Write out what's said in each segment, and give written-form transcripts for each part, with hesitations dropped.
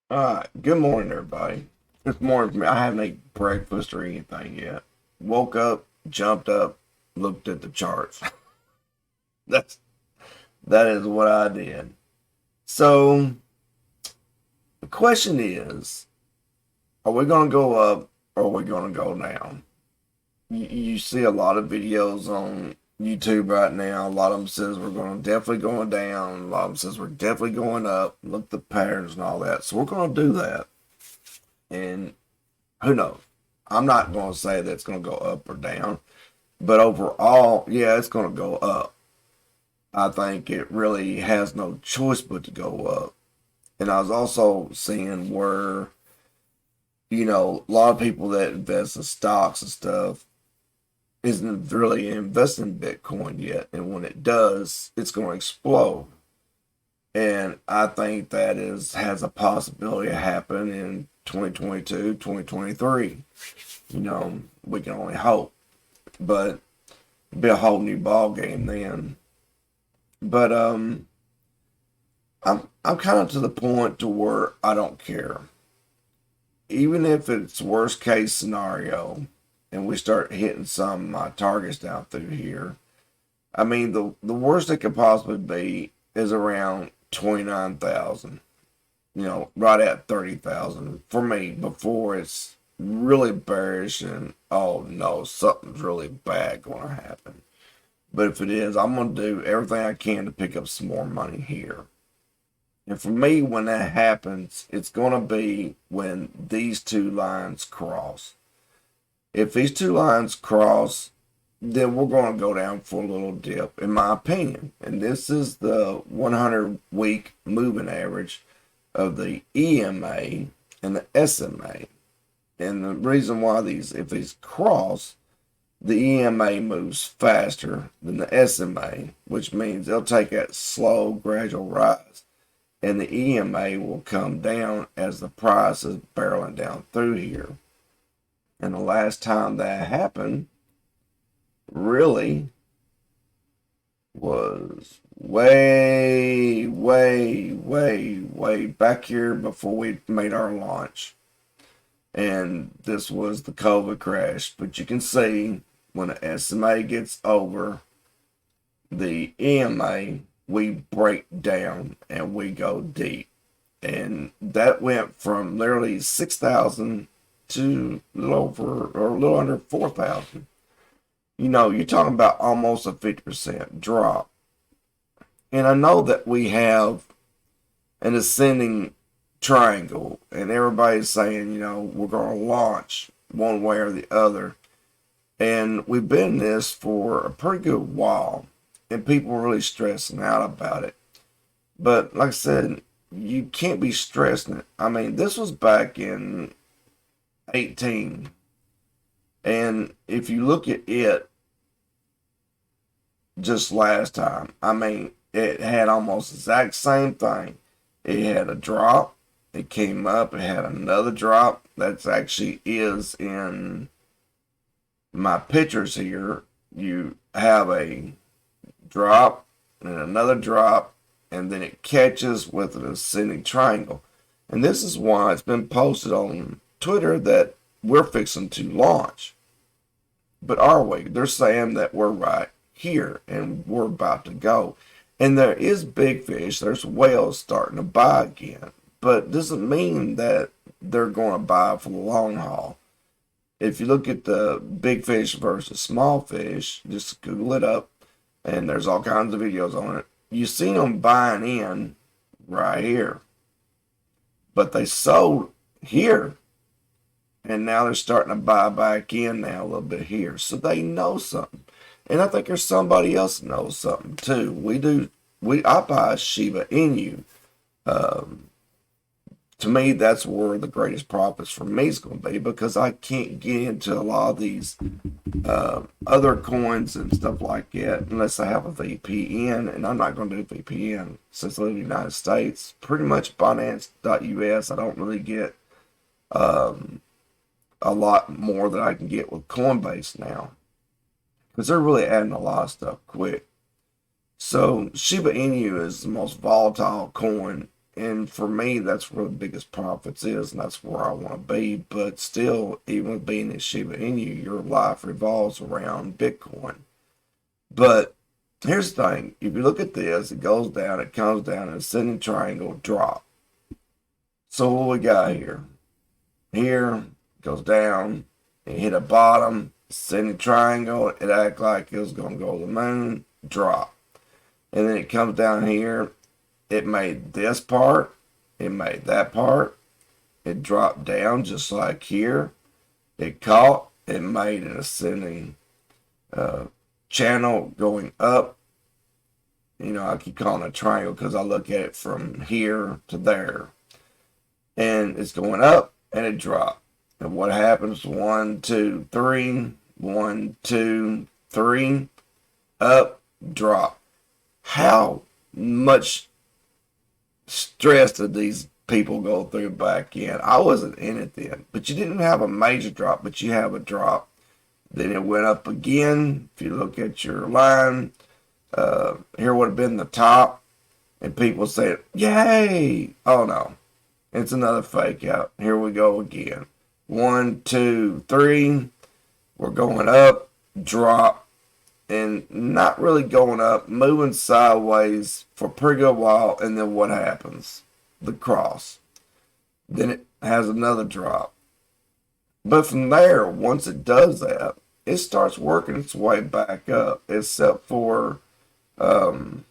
Good morning, everybody. It's morning for me. I haven't ate breakfast or anything yet. Woke up, jumped up, looked at the charts. That's that is what I did. So the question is, are we gonna go up or are we gonna go down? You see a lot of videos on YouTube right now. A lot of them says we're going definitely going down. A lot of them says we're definitely going up. Look at the patterns and all that. So we're gonna do that. And who knows? I'm not going to say that it's going to go up or down, but overall, yeah, it's going to go up. I think it really has no choice but to go up. And I was also seeing where, a lot of people that invest in stocks and stuff isn't really investing in Bitcoin yet. And when it does, it's going to explode. And I think that has a possibility of happening in 2022, 2023. We can only hope, but it'll be a whole new ball game then. But I'm kind of to the point to where I don't care, even if it's worst case scenario, and we start hitting some of my targets down through here. I mean, the worst it could possibly be is around 29,000. Right at 30,000 for me before it's really bearish and oh no, something's really bad going to happen. But if it is, I'm going to do everything I can to pick up some more money here. And for me, when that happens, it's going to be when these two lines cross. If these two lines cross, then we're going to go down for a little dip, in my opinion. And this is the 100-week moving average of the EMA and the SMA. And the reason why if these cross, the EMA moves faster than the SMA, which means they'll take that slow, gradual rise. And the EMA will come down as the price is barreling down through here. And the last time that happened really was way, way, way, way back here before we made our launch. And this was the COVID crash. But you can see when the SMA gets over the EMA, we break down and we go deep. And that went from literally 6,000 to a little over or a little under 4,000. You're talking about almost a 50% drop. And I know that we have an ascending triangle, and everybody's saying, we're going to launch one way or the other. And we've been in this for a pretty good while, and people are really stressing out about it. But like I said, you can't be stressing it. I mean, this was back in 18. And if you look at it just last time, I mean, it had almost the exact same thing. It had a drop, it came up, it had another drop. That's actually is in my pictures here. You have a drop and another drop, and then it catches with an ascending triangle. And this is why it's been posted on Twitter that we're fixing to launch. But are we? They're saying that we're right here and we're about to go. And there is big fish, there's whales starting to buy again. But doesn't mean that they're going to buy for the long haul. If you look at the big fish versus small fish, just Google it up, and there's all kinds of videos on it. You see them buying in right here, but they sold here, and now they're starting to buy back in now a little bit here. So they know something, and I think there's somebody else that knows something too. I buy Shiba Inu. To me, that's where the greatest profits for me is going to be, because I can't get into a lot of these other coins and stuff like that unless I have a VPN, and I'm not going to do VPN since I live in the United States. Pretty much Binance.us, I don't really get a lot more than I can get with Coinbase now, because they're really adding a lot of stuff quick. So Shiba Inu is the most volatile coin And for me, that's where the biggest profits is, and that's where I want to be. But still, even with being in Shiba Inu, your life revolves around Bitcoin. But here's the thing: if you look at this, it goes down, it comes down, and ascending triangle drop. So what we got here? Here goes down, it hit a bottom, ascending triangle. It act like it was going to go to the moon, drop, and then it comes down here. It made this part, it made that part, it dropped down just like here. It caught, it made an ascending channel going up. You know, I keep calling it a triangle because I look at it from here to there. And it's going up and it dropped. And what happens? 1, 2, 3, 1, 2, 3, up, drop. How much stress did these people go through back in? I wasn't in it then, but you didn't have a major drop, but you have a drop. Then it went up again. If you look at your line, here would have been the top, and people say, yay! Oh no, it's another fake out. Here we go again. 1, 2, 3, we're going up, drop, and not really going up, moving sideways for a pretty good while, and then what happens? The cross. Then it has another drop. But from there, once it does that, it starts working its way back up, except for kind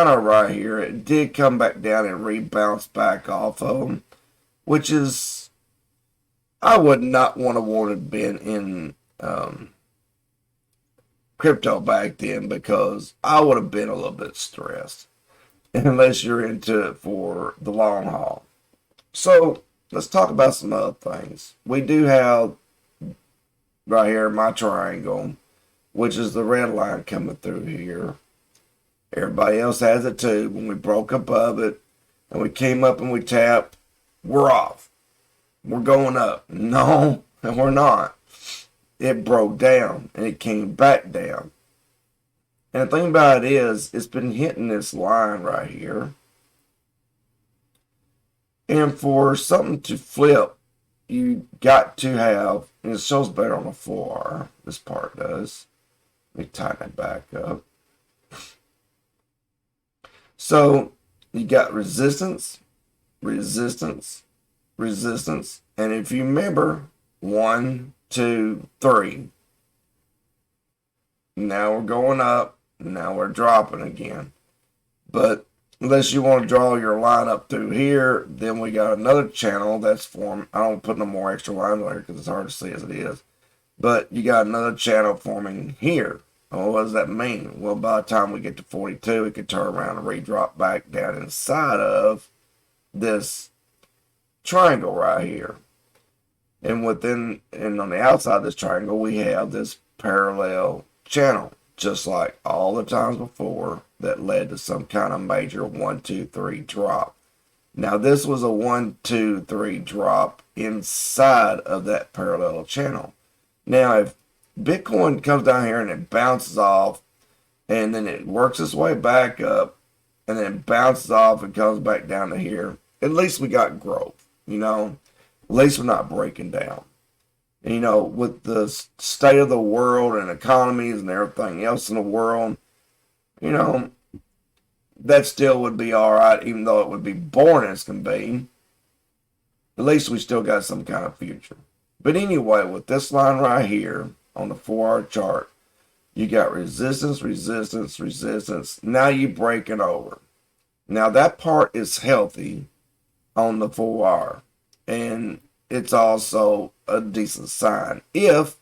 of right here. It did come back down and rebounce back off of them, which is, I would not want to have been in crypto back then, because I would have been a little bit stressed unless you're into it for the long haul. So let's talk about some other things. We do have right here my triangle, which is the red line coming through here. Everybody else has it too. When we broke above it and we came up and we tapped, we're off. We're going up. No, and we're not. It broke down and it came back down. And the thing about it is, it's been hitting this line right here. And for something to flip, you got to have, and it shows better on the 4R, this part does. Let me tighten it back up. So you got resistance, resistance, resistance. And if you remember, 1, 2, 3. Now we're going up. Now we're dropping again. But unless you want to draw your line up through here, then we got another channel that's formed. I don't put no more extra lines on here because it's hard to see as it is. But you got another channel forming here. Well, what does that mean? Well, by the time we get to 42, it could turn around and re-drop back down inside of this triangle right here. And and on the outside of this triangle, we have this parallel channel, just like all the times before that led to some kind of major 1, 2, 3 drop. Now, this was a 1, 2, 3 drop inside of that parallel channel. Now, if Bitcoin comes down here and it bounces off, and then it works its way back up, and then bounces off and comes back down to here, at least we got growth, you know? At least we're not breaking down. And, you know, with the state of the world and economies and everything else in the world, you know, that still would be all right, even though it would be boring as can be. At least we still got some kind of future. But anyway, with this line right here on the 4-hour chart, you got resistance, resistance, resistance. Now you're breaking over. Now that part is healthy on the 4-hour. And it's also a decent sign if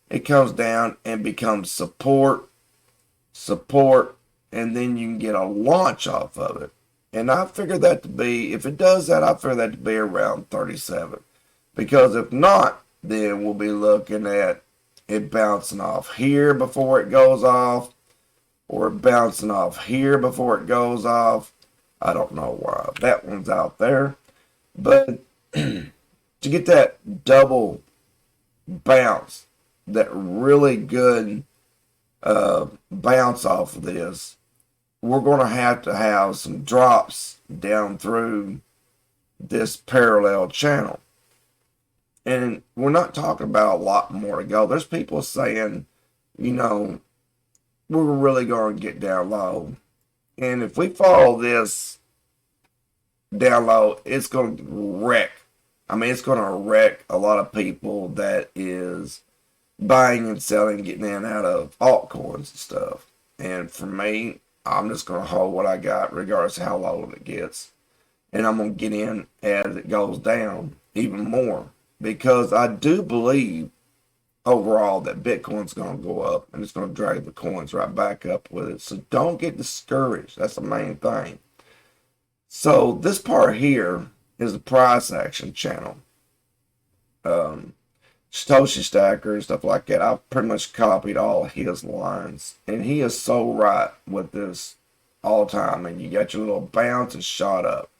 it comes down and becomes support, and then you can get a launch off of it. And I figure that to be, if it does that, I figure that to be around 37. Because if not, then we'll be looking at it bouncing off here before it goes off, or bouncing off here before it goes off. I don't know why that one's out there. But to get that double bounce, that really good bounce off of this, we're going to have some drops down through this parallel channel. And we're not talking about a lot more to go. There's people saying, you know, we're really going to get down low. And if we follow this down low, it's going to wreck. I mean, it's going to wreck a lot of people that is buying and selling, getting in and out of altcoins and stuff. And for me, I'm just going to hold what I got regardless of how low it gets. And I'm going to get in as it goes down even more. Because I do believe overall that Bitcoin's going to go up and it's going to drag the coins right back up with it. So don't get discouraged. That's the main thing. So this part here is the price action channel. Satoshi Stacker and stuff like that. I've pretty much copied all of his lines. And he is so right with this all the time. And you got your little bounce and shot up.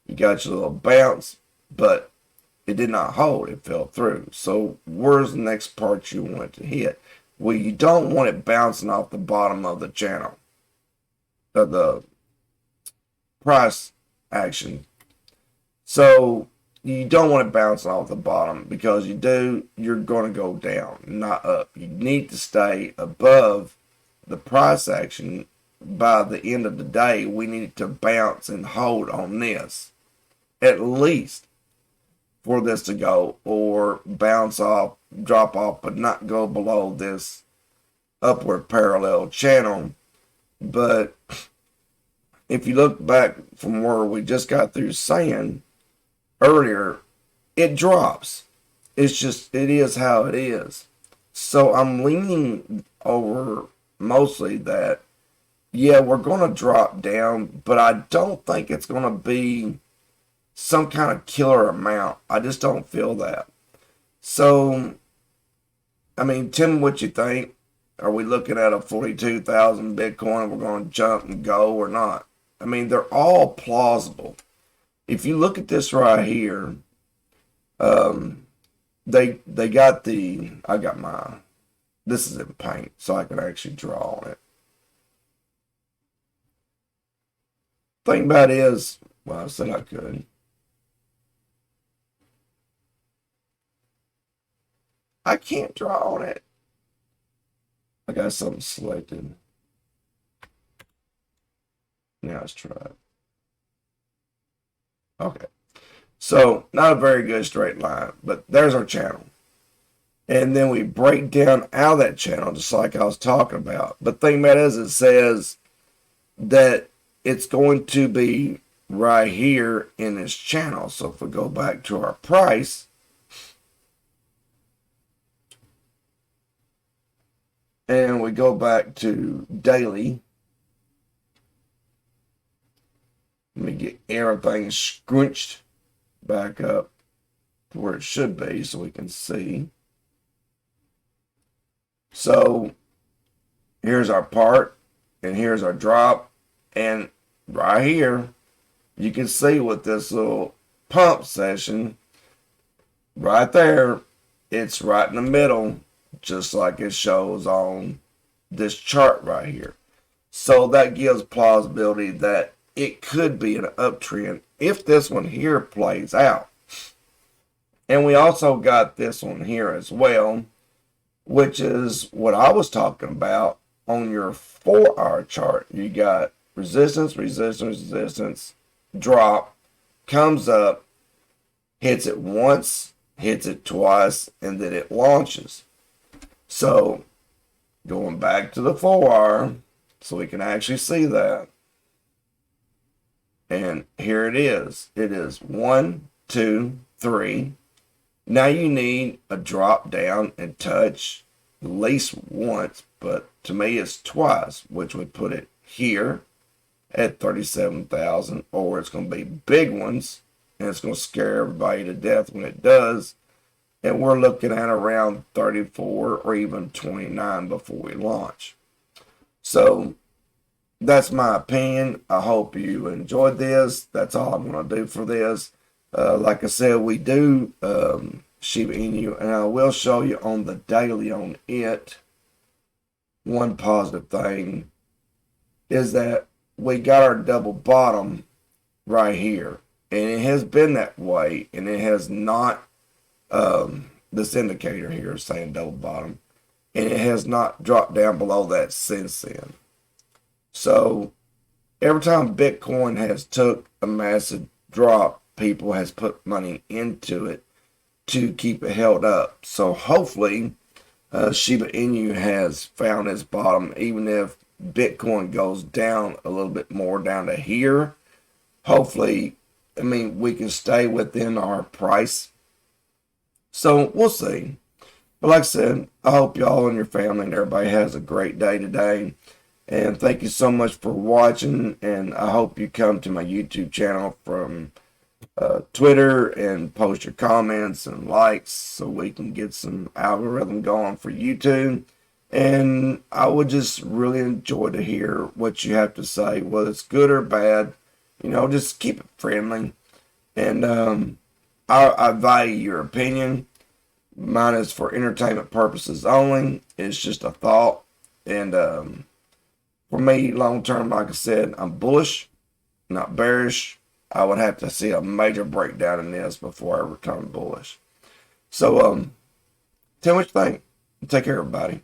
You got your little bounce, but it did not hold. It fell through. So where's the next part you want it to hit? Well, you don't want it bouncing off the bottom of the channel, of the price action. So you don't want it bouncing off the bottom, because you do, you're going to go down, not up. You need to stay above the price action. By the end of the day, we need to bounce and hold on this, at least, for this to go, or bounce off, drop off, but not go below this upward parallel channel. But if you look back from where we just got through saying earlier, it drops. It's just, it is how it is. So I'm leaning over mostly that, yeah, we're going to drop down, but I don't think it's going to be some kind of killer amount. I just don't feel that. So, I mean, tell me what you think. Are we looking at a 42,000 Bitcoin and we're going to jump and go or not? I mean, they're all plausible. If you look at this right here, they got the, I got my, this is in paint, so I can actually draw on it. Thing about it is, well, I said I could. I can't draw on it. I got something selected. Now let's try it. Okay. So, not a very good straight line, but there's our channel. And then we break down out of that channel, just like I was talking about. But the thing about it is, it says that it's going to be right here in this channel. So if we go back to our price, and we go back to daily, let me get everything scrunched back up to where it should be so we can see. So here's our part, and here's our drop, and right here you can see with this little pump session right there, it's right in the middle, just like it shows on this chart right here. So that gives plausibility that it could be an uptrend if this one here plays out. And we also got this one here as well, which is what I was talking about on your 4-hour chart. You got resistance, resistance, resistance, drop, comes up, hits it once, hits it twice, and then it launches. So going back to the 4-hour, so we can actually see that. And here it is. It is 1, 2, 3. Now you need a drop down and touch at least once, but to me it's twice, which would put it here at 37,000, or it's going to be big ones, and it's going to scare everybody to death when it does. And we're looking at around 34 or even 29 before we launch. So that's my opinion. I hope you enjoyed this. That's all I'm going to do for this. Like I said, we do Shiba Inu, and I will show you on the daily on it. One positive thing is that we got our double bottom right here, and it has been that way, and it has not. This indicator here is saying double bottom, and it has not dropped down below that since then. So every time Bitcoin has took a massive drop, people has put money into it to keep it held up. So hopefully, Shiba Inu has found its bottom, even if Bitcoin goes down a little bit more down to here. Hopefully, I mean, we can stay within our price. So we'll see. But like I said, I hope y'all and your family and everybody has a great day today. And thank you so much for watching. And I hope you come to my YouTube channel from Twitter and post your comments and likes so we can get some algorithm going for YouTube. And I would just really enjoy to hear what you have to say, whether it's good or bad. You know, just keep it friendly. And I value your opinion. Mine is for entertainment purposes only. It's just a thought. And for me, long term, like I said, I'm bullish, not bearish. I would have to see a major breakdown in this before I return bullish. So, tell me what you think. Take care, everybody.